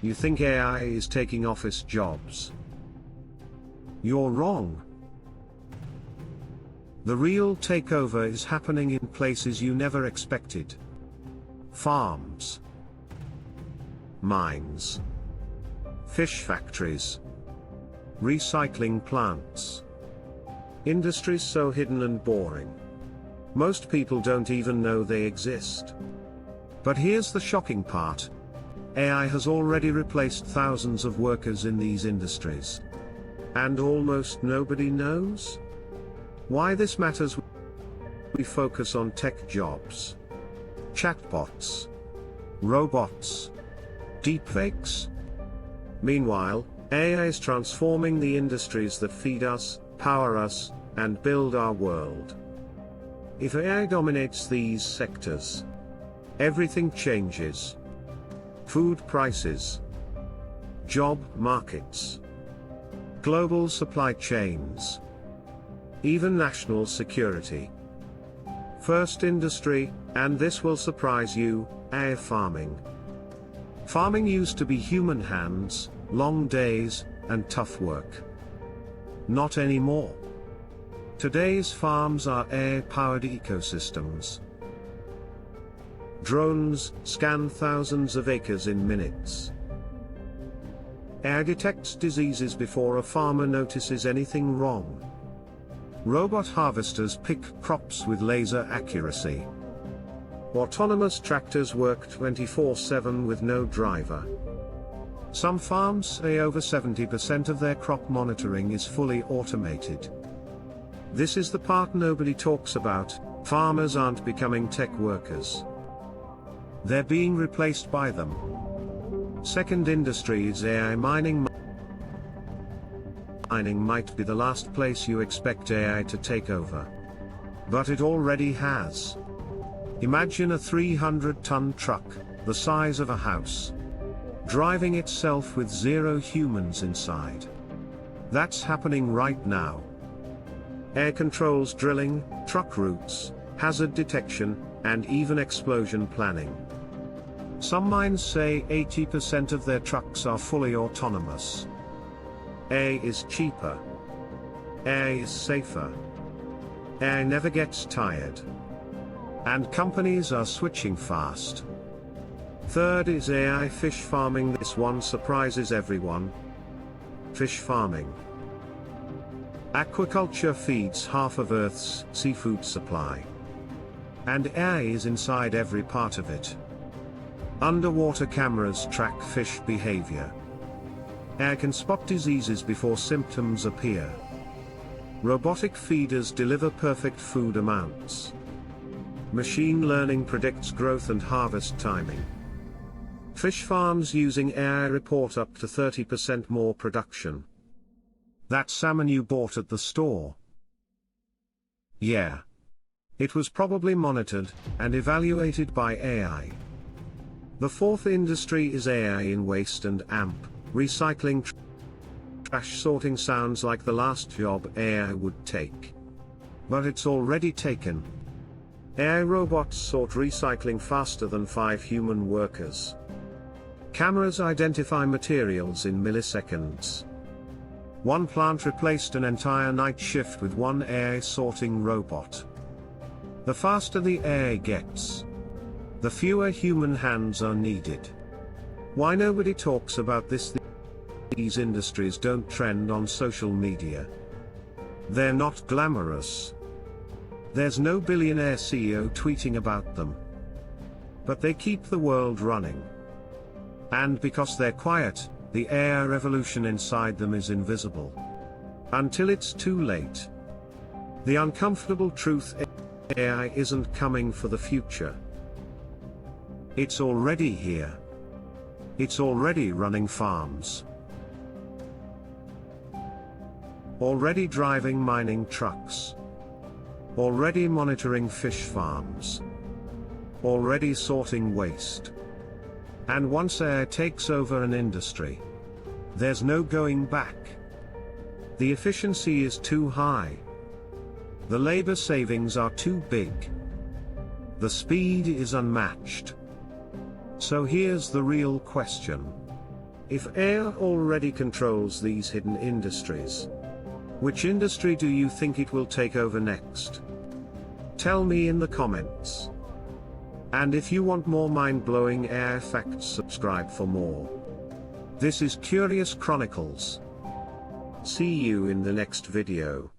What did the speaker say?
You think AI is taking office jobs? You're wrong. The real takeover is happening in places you never expected. Farms, mines, fish factories, recycling plants. Industries so hidden and boring. Most people don't even know they exist. But here's the shocking part. AI has already replaced thousands of workers in these industries. And almost nobody knows? Why this matters? We focus on tech jobs. Chatbots. Robots. Deepfakes. Meanwhile, AI is transforming the industries that feed us, power us, and build our world. If AI dominates these sectors, everything changes. Food prices, job markets, global supply chains, even national security. First industry, and this will surprise you, AI farming. Farming used to be human hands, long days, and tough work. Not anymore. Today's farms are AI-powered ecosystems. Drones scan thousands of acres in minutes. AI detects diseases before a farmer notices anything wrong. Robot harvesters pick crops with laser accuracy. Autonomous tractors work 24/7 with no driver. Some farms say over 70% of their crop monitoring is fully automated. This is the part nobody talks about. Farmers aren't becoming tech workers. They're being replaced by them. Second industry is AI mining. Mining might be the last place you expect AI to take over. But it already has. Imagine a 300-ton truck, the size of a house, driving itself with 0 humans inside. That's happening right now. AI controls drilling, truck routes, hazard detection, and even explosion planning. Some mines say 80% of their trucks are fully autonomous. AI is cheaper. AI is safer. AI never gets tired. And companies are switching fast. Third is AI fish farming. This one surprises everyone. Fish farming. Aquaculture feeds half of Earth's seafood supply. And AI is inside every part of it. Underwater cameras track fish behavior. AI can spot diseases before symptoms appear. Robotic feeders deliver perfect food amounts. Machine learning predicts growth and harvest timing. Fish farms using AI report up to 30% more production. That salmon you bought at the store. Yeah. It was probably monitored and evaluated by AI. The fourth industry is AI in waste and AMP, recycling. Trash sorting sounds like the last job AI would take. But it's already taken. AI robots sort recycling faster than 5 human workers. Cameras identify materials in milliseconds. One plant replaced an entire night shift with one AI sorting robot. The faster the AI gets, the fewer human hands are needed. Why nobody talks about this? These industries don't trend on social media. They're not glamorous. There's no billionaire CEO tweeting about them. But they keep the world running. And because they're quiet, the AI revolution inside them is invisible. Until it's too late. The uncomfortable truth: AI isn't coming for the future. It's already here. It's already running farms. Already driving mining trucks. Already monitoring fish farms. Already sorting waste. And once AI takes over an industry, there's no going back. The efficiency is too high. The labor savings are too big. The speed is unmatched. So here's the real question. If AI already controls these hidden industries, which industry do you think it will take over next? Tell me in the comments. And if you want more mind-blowing AI facts, subscribe for more. This is Curious Chronicles. See you in the next video.